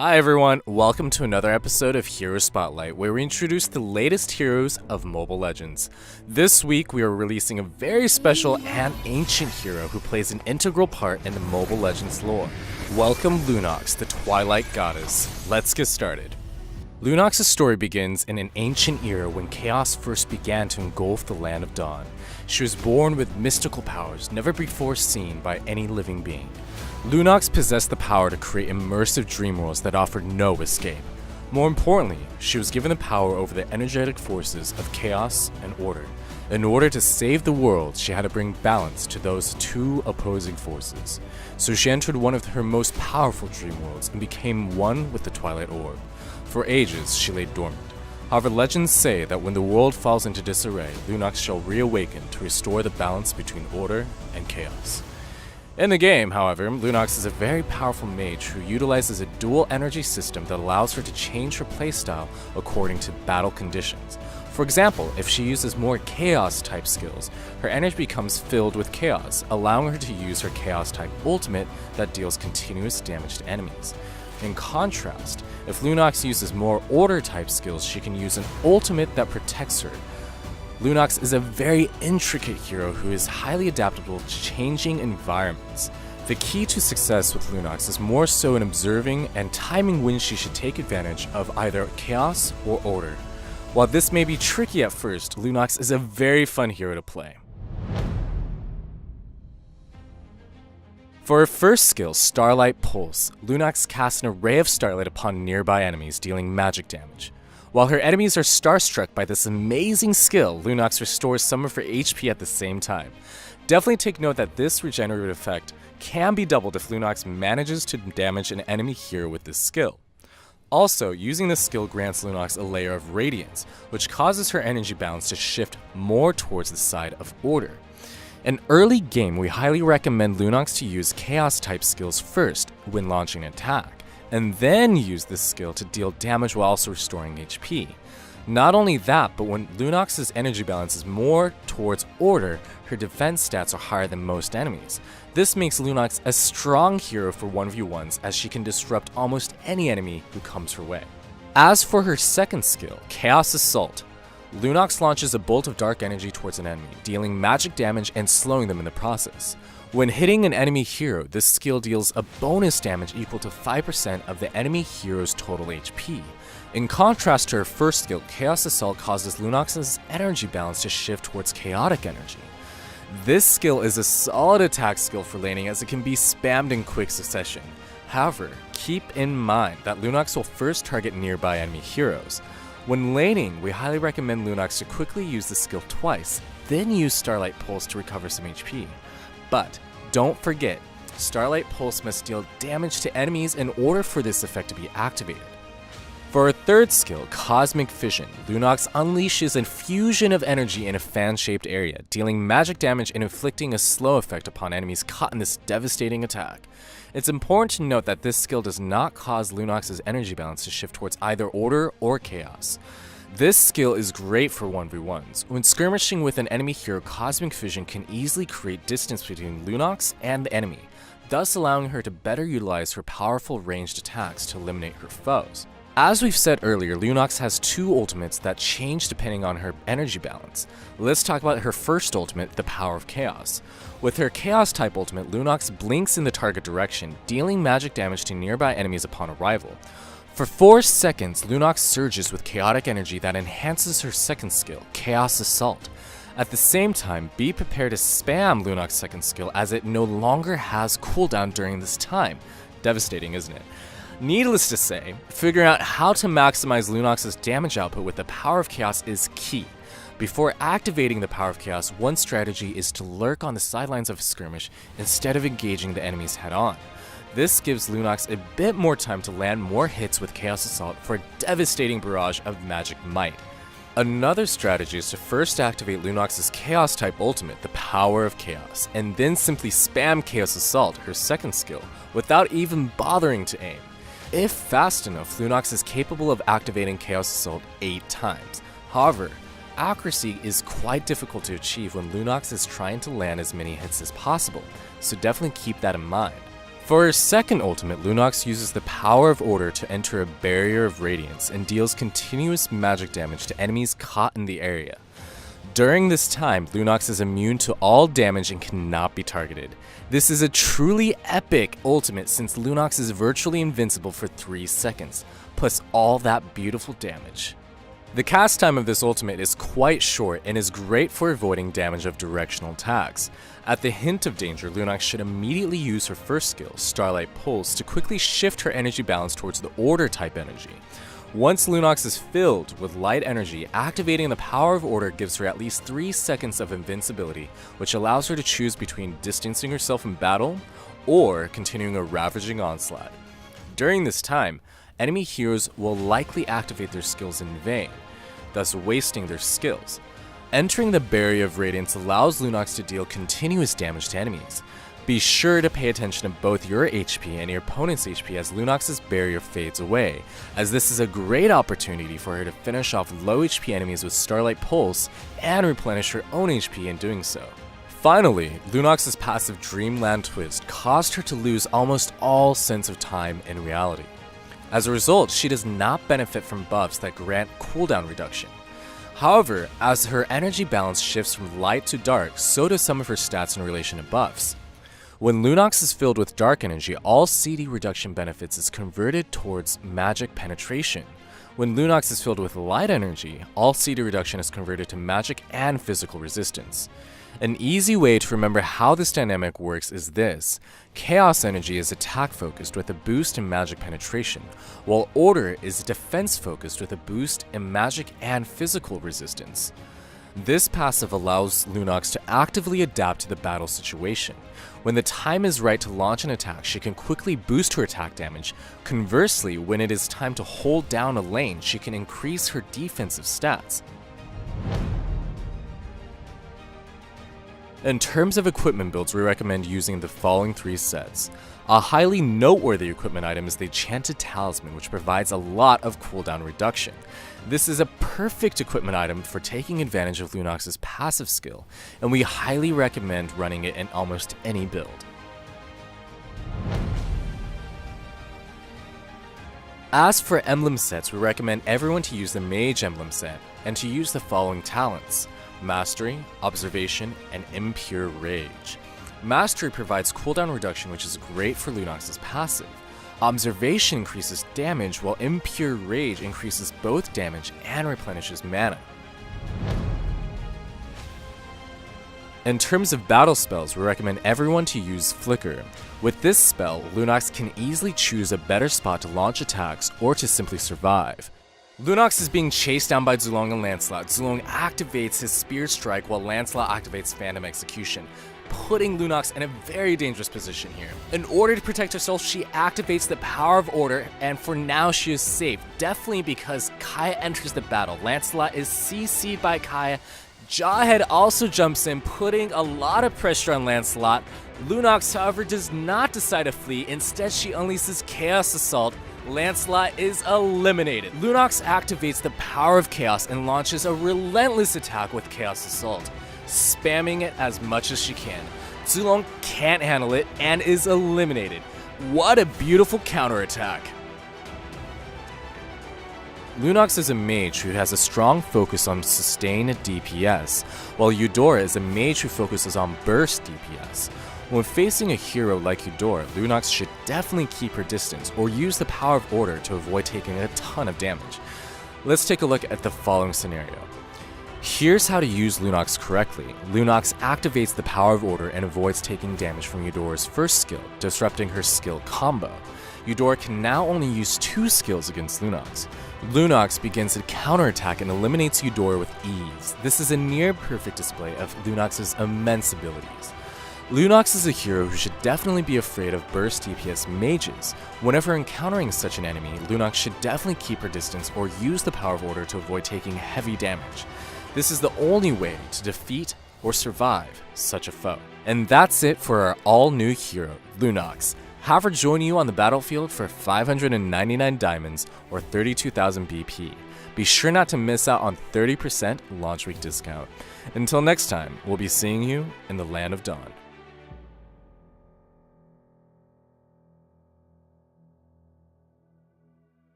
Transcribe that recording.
Hi everyone, welcome to another episode of Hero Spotlight, where we introduce the latest heroes of Mobile Legends. This week we are releasing a very special and ancient hero who plays an integral part in the Mobile Legends lore. Welcome Lunox, the Twilight Goddess. Let's get started. Lunox's story begins in an ancient era when chaos first began to engulf the land of Dawn. She was born with mystical powers never before seen by any living being. Lunox possessed the power to create immersive dream worlds that offered no escape. More importantly, she was given the power over the energetic forces of chaos and order. In order to save the world, she had to bring balance to those two opposing forces. So she entered one of her most powerful dream worlds and became one with the Twilight Orb. For ages, she lay dormant. However, legends say that when the world falls into disarray, Lunox shall reawaken to restore the balance between order and chaos. In the game, however, Lunox is a very powerful mage who utilizes a dual energy system that allows her to change her playstyle according to battle conditions. For example, if she uses more chaos type skills, her energy becomes filled with chaos, allowing her to use her chaos type ultimate that deals continuous damage to enemies. In contrast, if Lunox uses more order type skills, she can use an ultimate that protects her. Lunox is a very intricate hero who is highly adaptable to changing environments. The key to success with Lunox is more so in observing and timing when she should take advantage of either chaos or order. While this may be tricky at first, Lunox is a very fun hero to play. For her first skill, Starlight Pulse, Lunox casts an array of starlight upon nearby enemies, dealing magic damage. While her enemies are starstruck by this amazing skill, Lunox restores some of her HP at the same time. Definitely take note that this regenerative effect can be doubled if Lunox manages to damage an enemy hero with this skill. Also, using this skill grants Lunox a layer of radiance, which causes her energy balance to shift more towards the side of order. In early game, we highly recommend Lunox to use chaos type skills first when launching an attack, and then use this skill to deal damage while also restoring HP. Not only that, but when Lunox's energy balance is more towards order, her defense stats are higher than most enemies. This makes Lunox a strong hero for 1v1s, as she can disrupt almost any enemy who comes her way. As for her second skill, Chaos Assault, Lunox launches a bolt of dark energy towards an enemy, dealing magic damage and slowing them in the process. When hitting an enemy hero, this skill deals a bonus damage equal to 5% of the enemy hero's total HP. In contrast to her first skill, Chaos Assault causes Lunox's energy balance to shift towards chaotic energy. This skill is a solid attack skill for laning, as it can be spammed in quick succession. However, keep in mind that Lunox will first target nearby enemy heroes. When laning, we highly recommend Lunox to quickly use the skill twice, then use Starlight Pulse to recover some HP. But don't forget, Starlight Pulse must deal damage to enemies in order for this effect to be activated. For her third skill, Cosmic Fission, Lunox unleashes a fusion of energy in a fan-shaped area, dealing magic damage and inflicting a slow effect upon enemies caught in this devastating attack. It's important to note that this skill does not cause Lunox's energy balance to shift towards either order or chaos. This skill is great for 1v1s. When skirmishing with an enemy hero, Cosmic Fission can easily create distance between Lunox and the enemy, thus allowing her to better utilize her powerful ranged attacks to eliminate her foes. As we've said earlier, Lunox has two ultimates that change depending on her energy balance. Let's talk about her first ultimate, the Power of Chaos. With her Chaos type ultimate, Lunox blinks in the target direction, dealing magic damage to nearby enemies upon arrival. For 4 seconds, Lunox surges with chaotic energy that enhances her second skill, Chaos Assault. At the same time, be prepared to spam Lunox's second skill, as it no longer has cooldown during this time. Devastating, isn't it? Needless to say, figuring out how to maximize Lunox's damage output with the Power of Chaos is key. Before activating the Power of Chaos, one strategy is to lurk on the sidelines of a skirmish instead of engaging the enemies head-on. This gives Lunox a bit more time to land more hits with Chaos Assault for a devastating barrage of magic might. Another strategy is to first activate Lunox's Chaos type ultimate, the Power of Chaos, and then simply spam Chaos Assault, her second skill, without even bothering to aim. If fast enough, Lunox is capable of activating Chaos Assault 8 times. However, accuracy is quite difficult to achieve when Lunox is trying to land as many hits as possible, so definitely keep that in mind. For her second ultimate, Lunox uses the power of order to enter a barrier of radiance and deals continuous magic damage to enemies caught in the area. During this time, Lunox is immune to all damage and cannot be targeted. This is a truly epic ultimate since Lunox is virtually invincible for 3 seconds, plus all that beautiful damage. The cast time of this ultimate is quite short and is great for avoiding damage of directional attacks. At the hint of danger, Lunox should immediately use her first skill, Starlight Pulse, to quickly shift her energy balance towards the order type energy. Once Lunox is filled with light energy, activating the power of order gives her at least 3 seconds of invincibility, which allows her to choose between distancing herself in battle or continuing a ravaging onslaught. During this time, enemy heroes will likely activate their skills in vain, thus wasting their skills. Entering the Barrier of Radiance allows Lunox to deal continuous damage to enemies. Be sure to pay attention to both your HP and your opponent's HP as Lunox's barrier fades away, as this is a great opportunity for her to finish off low HP enemies with Starlight Pulse and replenish her own HP in doing so. Finally, Lunox's passive Dreamland Twist caused her to lose almost all sense of time in reality. As a result, she does not benefit from buffs that grant cooldown reduction. However, as her energy balance shifts from light to dark, so do some of her stats in relation to buffs. When Lunox is filled with dark energy, all CD reduction benefits is converted towards magic penetration. When Lunox is filled with light energy, all CD reduction is converted to magic and physical resistance. An easy way to remember how this dynamic works is this. Chaos energy is attack focused with a boost in magic penetration, while order is defense focused with a boost in magic and physical resistance. This passive allows Lunox to actively adapt to the battle situation. When the time is right to launch an attack, she can quickly boost her attack damage. Conversely, when it is time to hold down a lane, she can increase her defensive stats. In terms of equipment builds, we recommend using the following 3 sets. A highly noteworthy equipment item is the Enchanted Talisman, which provides a lot of cooldown reduction. This is a perfect equipment item for taking advantage of Lunox's passive skill, and we highly recommend running it in almost any build. As for emblem sets, we recommend everyone to use the Mage emblem set, and to use the following talents: Mastery, Observation, and Impure Rage. Mastery provides cooldown reduction, which is great for Lunox's passive. Observation increases damage, while Impure Rage increases both damage and replenishes mana. In terms of battle spells, we recommend everyone to use Flicker. With this spell, Lunox can easily choose a better spot to launch attacks or to simply survive. Lunox is being chased down by Zulong and Lancelot. Zulong activates his Spear Strike while Lancelot activates Phantom Execution, putting Lunox in a very dangerous position here. In order to protect herself, she activates the power of order, and for now she is safe, definitely because Kaya enters the battle. Lancelot is CC'd by Kaya. Jawhead also jumps in, putting a lot of pressure on Lancelot. Lunox, however, does not decide to flee. Instead, she unleashes Chaos Assault. Lancelot is eliminated. Lunox activates the power of Chaos and launches a relentless attack with Chaos Assault, spamming it as much as she can. Zulong can't handle it and is eliminated. What a beautiful counterattack! Lunox is a mage who has a strong focus on sustain DPS, while Eudora is a mage who focuses on burst DPS. When facing a hero like Eudora, Lunox should definitely keep her distance or use the power of order to avoid taking a ton of damage. Let's take a look at the following scenario. Here's how to use Lunox correctly. Lunox activates the power of order and avoids taking damage from Eudora's first skill, disrupting her skill combo. Eudora can now only use 2 skills against Lunox. Lunox begins to counterattack and eliminates Eudora with ease. This is a near perfect display of Lunox's immense abilities. Lunox is a hero who should definitely be afraid of burst DPS mages. Whenever encountering such an enemy, Lunox should definitely keep her distance or use the power of order to avoid taking heavy damage. This is the only way to defeat or survive such a foe. And that's it for our all-new hero, Lunox. Have her join you on the battlefield for 599 diamonds or 32,000 BP. Be sure not to miss out on 30% launch week discount. Until next time, we'll be seeing you in the Land of Dawn.